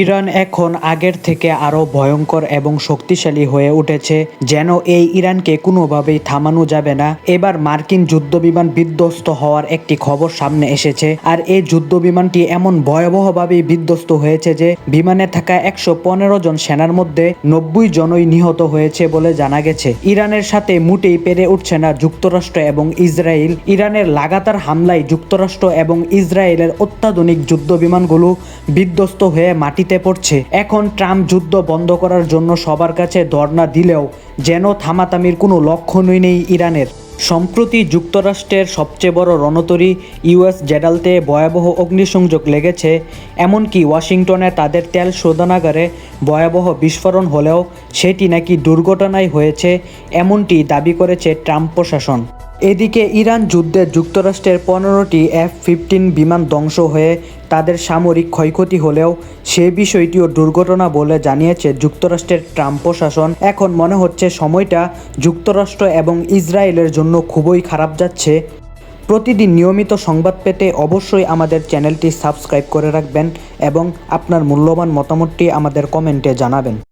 Iran এখন আগের থেকে আরও ভয়ঙ্কর এবং শক্তিশালী হয়ে উঠেছে, যেন এই ইরানকে কোনোভাবেই থামানো যাবে না। এবার মার্কিন যুদ্ধবিমান বিধ্বস্ত হওয়ার একটি খবর সামনে এসেছে, আর এই যুদ্ধবিমানটি এমন ভয়াবহভাবেই বিধ্বস্ত হয়েছে যে বিমানে থাকা 115 জন সেনার মধ্যে 90 জনই নিহত হয়েছে বলে জানা গেছে। ইরানের সাথে মোটেই পেরে উঠছে না যুক্তরাষ্ট্র এবং ইসরায়েল। ইরানের লাগাতার হামলায় যুক্তরাষ্ট্র এবং ইসরায়েলের অত্যাধুনিক যুদ্ধবিমানগুলো বিধ্বস্ত হয়ে মাটিতে পড়ছে। এখন ট্রাম্প যুদ্ধ বন্ধ করার জন্য সবার কাছে ধর্ণা দিলেও যেন থামাথামির কোনো লক্ষণই নেই ইরানের। সম্প্রতি যুক্তরাষ্ট্রের সবচেয়ে বড় রণতরী ইউএস জেডালতে ভয়াবহ অগ্নিসংযোগ লেগেছে। এমনকি ওয়াশিংটনে তাদের তেল শোধনাগারে ভয়াবহ বিস্ফোরণ হলেও সেটি নাকি দুর্ঘটনায় হয়েছে, এমনটি দাবি করেছে ট্রাম্প প্রশাসন। এদিকে ইরান যুদ্ধে যুক্তরাষ্ট্রের 15টি F-15 বিমান ধ্বংস হয়ে তাদের সামরিক ক্ষয়ক্ষতি হলেও সে বিষয়টিও দুর্ঘটনা বলে জানিয়েছে যুক্তরাষ্ট্রের ট্রাম্প প্রশাসন। এখন মনে হচ্ছে সময়টা যুক্তরাষ্ট্র এবং ইসরায়েলের জন্য খুবই খারাপ যাচ্ছে। প্রতিদিন নিয়মিত সংবাদ পেতে অবশ্যই আমাদের চ্যানেলটি সাবস্ক্রাইব করে রাখবেন এবং আপনার মূল্যবান মতামতটি আমাদের কমেন্টে জানাবেন।